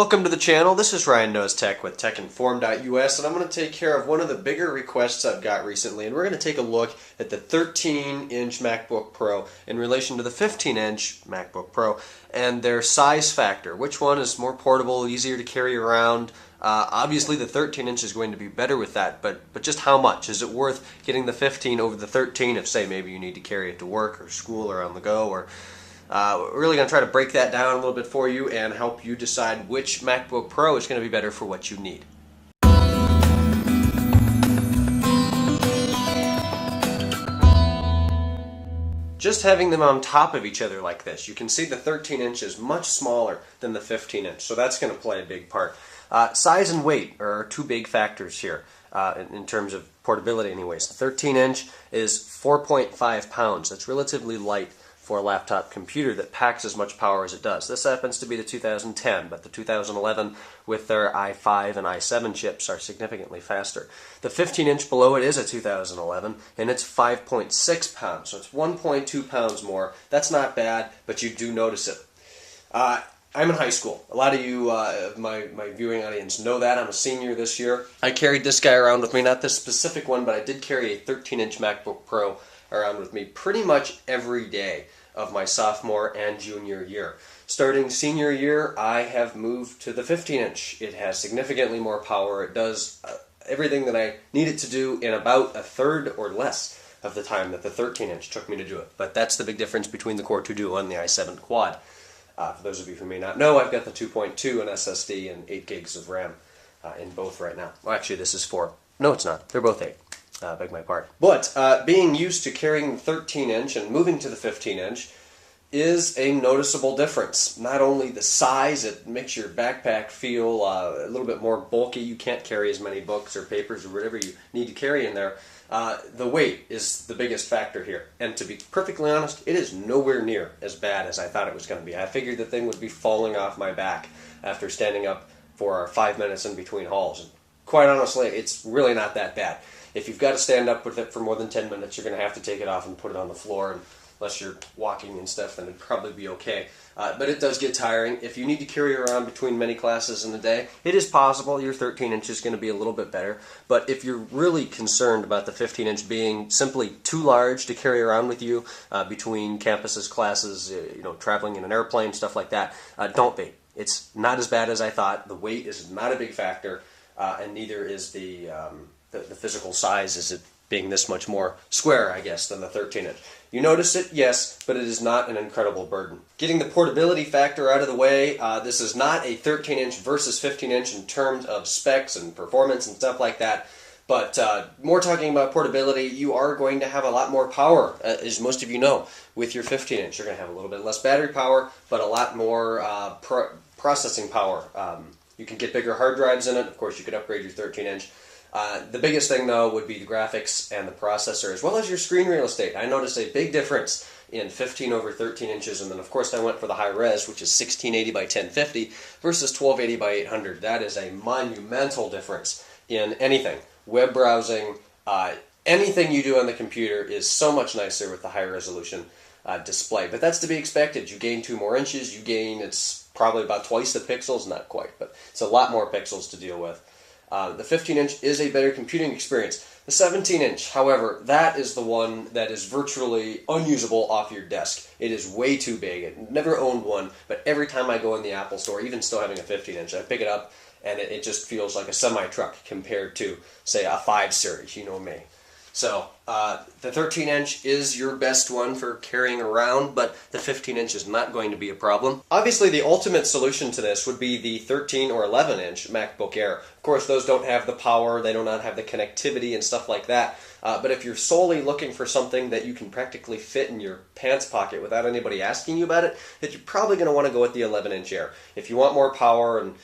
Welcome to the channel. This is Ryan Knows Tech with TechInform.us, and I'm going to take care of one of the bigger requests I've got recently, and we're going to take a look at the 13-inch MacBook Pro in relation to the 15-inch MacBook Pro and their size factor. Which one is more portable, easier to carry around? Obviously the 13-inch is going to be better with that, but just how much? Is it worth getting the 15 over the 13 if, say, maybe you need to carry it to work or school or on the go? Or we're really going to try to break that down a little bit for you and help you decide which MacBook Pro is going to be better for what you need. Just having them on top of each other like this, you can see the 13-inch is much smaller than the 15-inch, so that's going to play a big part. Size and weight are two big factors here in terms of portability anyways. The 13-inch is 4.5 pounds. That's relatively light for a laptop computer that packs as much power as it does. This happens to be the 2010, but the 2011 with their i5 and i7 chips are significantly faster. The 15-inch below it is a 2011, and it's 5.6 pounds, so it's 1.2 pounds more. That's not bad, but you do notice it. I'm in high school. A lot of you, my viewing audience, know that. I'm a senior this year. I carried this guy around with me, not this specific one, but I did carry a 13-inch MacBook Pro around with me pretty much every day of my sophomore and junior year. Starting senior year, I have moved to the 15-inch. It has significantly more power. It does everything that I need it to do in about a third or less of the time that the 13-inch took me to do it. But that's the big difference between the Core 2 Duo and the i7 Quad. For those of you who may not know, I've got the 2.2 and SSD and 8 gigs of RAM in both right now. Well, actually, this is 4. No, it's not. They're both 8. Beg my pardon. But being used to carrying the 13-inch and moving to the 15-inch is a noticeable difference. Not only the size, it makes your backpack feel a little bit more bulky. You can't carry as many books or papers or whatever you need to carry in there. The weight is the biggest factor here. And to be perfectly honest, it is nowhere near as bad as I thought it was going to be. I figured the thing would be falling off my back after standing up for 5 minutes in between hauls. And quite honestly, it's really not that bad. If you've got to stand up with it for more than 10 minutes, you're going to have to take it off and put it on the floor. And unless you're walking and stuff, then it'd probably be okay. But it does get tiring. If you need to carry around between many classes in a day, it is possible your 13-inch is going to be a little bit better. But if you're really concerned about the 15-inch being simply too large to carry around with you between campuses, classes, traveling in an airplane, stuff like that, don't be. It's not as bad as I thought. The weight is not a big factor, and neither is the physical size, is it being this much more square, I guess, than the 13-inch. You notice it, yes, but it is not an incredible burden. Getting the portability factor out of the way, this is not a 13-inch versus 15-inch in terms of specs and performance and stuff like that, but more talking about portability, you are going to have a lot more power, as most of you know, with your 15-inch. You're going to have a little bit less battery power, but a lot more processing power. You can get bigger hard drives in it. Of course, you could upgrade your 13-inch. The biggest thing, though, would be the graphics and the processor, as well as your screen real estate. I noticed a big difference in 15 over 13 inches, and then, of course, I went for the high res, which is 1680 by 1050 versus 1280 by 800. That is a monumental difference in anything. Web browsing, anything you do on the computer is so much nicer with the high resolution display. But that's to be expected. You gain 2 more inches. It's probably about twice the pixels, not quite, but it's a lot more pixels to deal with. The 15-inch is a better computing experience. The 17-inch, however, that is the one that is virtually unusable off your desk. It is way too big. I never owned one, but every time I go in the Apple store, even still having a 15-inch, I pick it up and it just feels like a semi-truck compared to, say, a 5 series, you know me. So, the 13-inch is your best one for carrying around, but the 15-inch is not going to be a problem. Obviously, the ultimate solution to this would be the 13 or 11-inch MacBook Air. Of course, those don't have the power, they do not have the connectivity and stuff like that. But if you're solely looking for something that you can practically fit in your pants pocket without anybody asking you about it, then you're probably going to want to go with the 11-inch Air. If you want more power and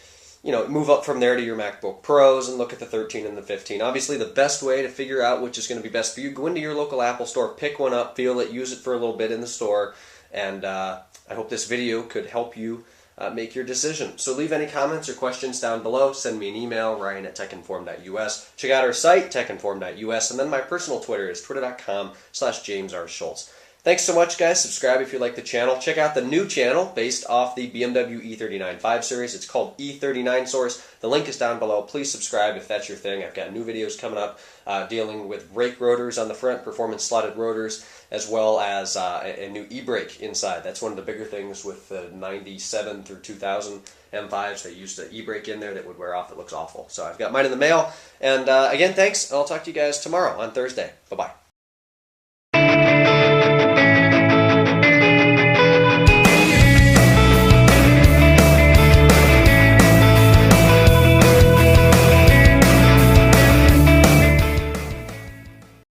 move up from there to your MacBook Pros and look at the 13 and the 15. Obviously, the best way to figure out which is going to be best for you, go into your local Apple store, pick one up, feel it, use it for a little bit in the store, and I hope this video could help you make your decision. So leave any comments or questions down below. Send me an email, ryan@techinform.us. Check out our site, techinform.us, and then my personal Twitter is twitter.com/JamesRSchultz. Thanks so much, guys. Subscribe if you like the channel. Check out the new channel based off the BMW E39 5 Series. It's called E39 Source. The link is down below. Please subscribe if that's your thing. I've got new videos coming up dealing with brake rotors on the front, performance slotted rotors, as well as a new e-brake inside. That's one of the bigger things with the 97 through 2000 M5s. They used an e-brake in there that would wear off. It looks awful. So I've got mine in the mail. And again, thanks. I'll talk to you guys tomorrow on Thursday. Bye-bye.